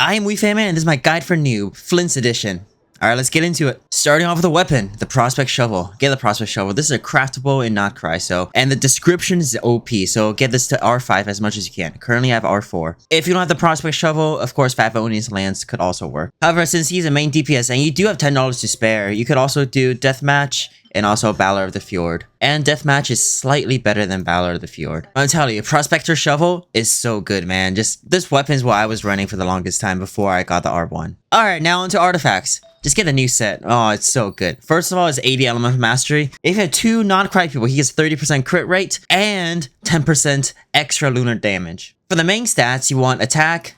I am WeFam and this is my guide for Noob, Flins edition. Alright, let's get into it. Starting off with a weapon, the Prospect Shovel. Get the Prospect Shovel. This is a craftable in Not Cry, and the description is OP, so get this to R5 as much as you can. Currently I have R4. If you don't have the Prospect Shovel, of course Favonian's Lance could also work. However, since he's a main DPS and you do have $10 to spare, you could also do Deathmatch and also Valor of the Fjord. And Deathmatch is slightly better than Valor of the Fjord. I'm telling you, Prospector Shovel is so good, man. Just, this weapon is what I was running for the longest time before I got the R1. Alright, now onto artifacts. Just get the new set. Oh, it's so good. First of all, it's 80 Elemental Mastery. If you have two non-cry people, he gets 30% crit rate and 10% extra lunar damage. For the main stats, you want attack,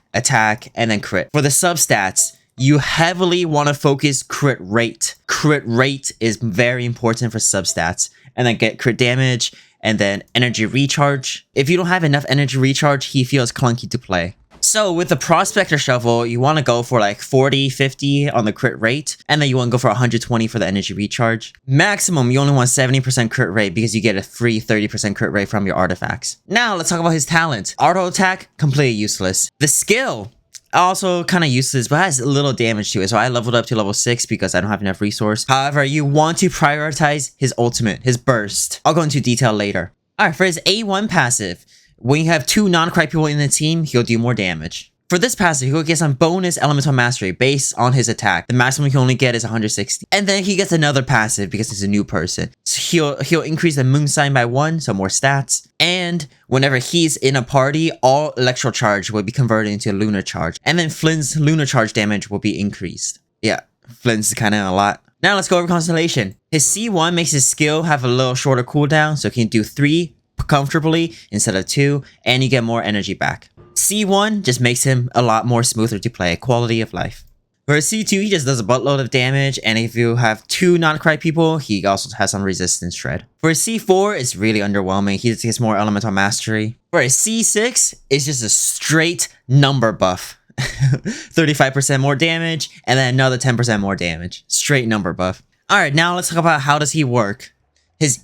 and then crit. For the sub-stats, you heavily want to focus crit rate. Crit rate is very important for substats. And then get crit damage, and then energy recharge. If you don't have enough energy recharge, he feels clunky to play. So with the Prospector Shovel, you want to go for like 40, 50 on the crit rate, and then you want to go for 120 for the energy recharge. Maximum, you only want 70% crit rate because you get a free 30% crit rate from your artifacts. Now let's talk about his talent. Auto attack, completely useless. The skill, also kind of useless, but has a little damage to it. So I leveled up to level 6 because I don't have enough resource. However, you want to prioritize his ultimate, his burst. I'll go into detail later. Alright, for his A1 passive, when you have two non-cry people in the team, he'll do more damage. For this passive, he'll get some bonus elemental mastery based on his attack. The maximum he can only get is 160. And then he gets another passive because he's a new person. So he'll increase the moon sign by 1, so more stats. And whenever he's in a party, all electro charge will be converted into lunar charge. And then Flynn's lunar charge damage will be increased. Yeah, Flynn's kind of a lot. Now let's go over Constellation. His C1 makes his skill have a little shorter cooldown, so he can do 3 comfortably instead of 2, and you get more energy back. C1 just makes him a lot more smoother to play, quality of life. For C2, he just does a buttload of damage, and if you have 2 non-cry people, he also has some resistance shred. For C4, it's really underwhelming. He just gets more elemental mastery. For a C6, it's just a straight number buff. 35% more damage, and then another 10% more damage. Straight number buff. Alright, now let's talk about how does he work. His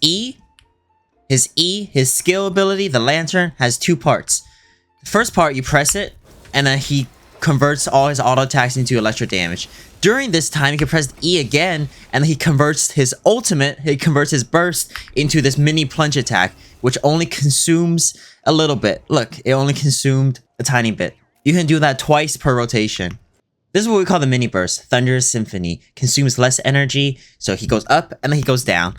skill ability, the lantern, has 2 parts. The first part, you press it, and then he converts all his auto attacks into electro damage. During this time, you can press E again, and then he converts his ultimate, he converts his burst into this mini plunge attack, which only consumes a little bit. Look, it only consumed a tiny bit. You can do that twice per rotation. This is what we call the mini burst. Thunderous Symphony consumes less energy, so he goes up and then he goes down.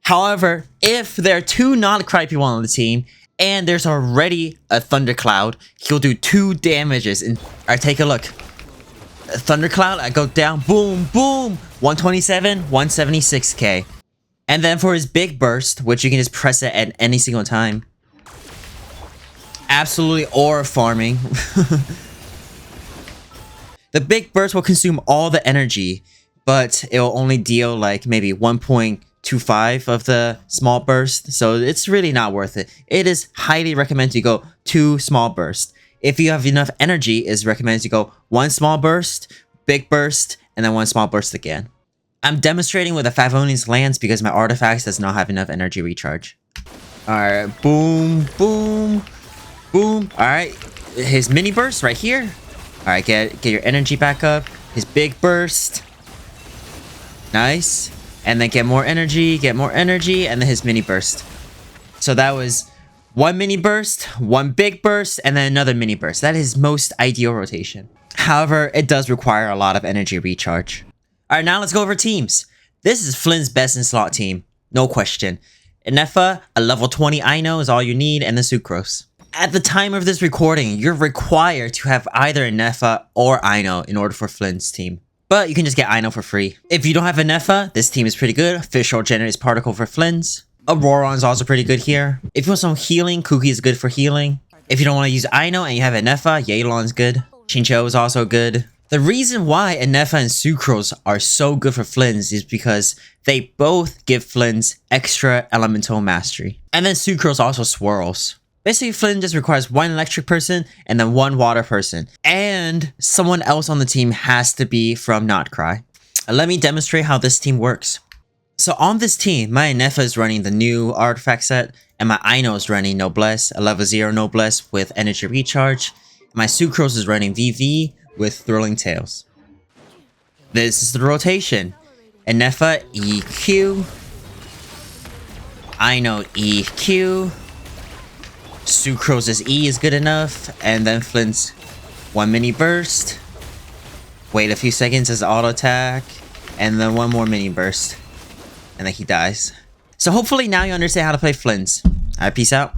However, if there are 2 non-cry people on the team, and there's already a thundercloud, he'll do 2 damages. Alright, take a look. A thundercloud, I go down, boom, boom, 127, 176k. And then for his big burst, which you can just press it at any single time. Absolutely aura farming. The big burst will consume all the energy, but it will only deal like maybe 1.25 of the small burst, so it's really not worth it. It is highly recommended to go 2 small bursts. If you have enough energy, it's recommended to go 1 small burst, big burst, and then 1 small burst again. I'm demonstrating with a Favonian's Lance because my artifacts does not have enough energy recharge. Alright, boom, boom, boom. Alright, his mini burst right here. Alright, get your energy back up. His big burst. Nice. And then get more energy, and then his mini burst. So that was 1 mini burst, 1 big burst, and then another mini burst. That is most ideal rotation. However, it does require a lot of energy recharge. Alright, now let's go over teams. This is Flynn's best in slot team. No question. Inefa, a level 20 Ino is all you need, and the Sucrose. At the time of this recording, you're required to have either Inefa or Ino in order for Flynn's team. But you can just get Ino for free. If you don't have Inefa, this team is pretty good. Fischl generates particle for Flynn's. Auroron's also pretty good here. If you want some healing, Kuki is good for healing. If you don't want to use Ino and you have Inefa, Yealon's good. Chincho is also good. The reason why Inefa and Sucrose are so good for Flynn's is because they both give Flynn's extra elemental mastery. And then Sucrose also swirls. Basically, Flynn just requires 1 electric person and then 1 water person. And someone else on the team has to be from Not Cry. Let me demonstrate how this team works. So on this team, my Inefa is running the new artifact set, and my Ino is running Noblesse, a level 0 Noblesse with energy recharge. My Sucrose is running VV with Thrilling Tales. This is the rotation. Enefa EQ. I know EQ. Sucrose's E is good enough. And then Flint's 1 mini burst. Wait a few seconds as auto attack. And then 1 more mini burst. And then he dies. So hopefully now you understand how to play Flins. Alright, peace out.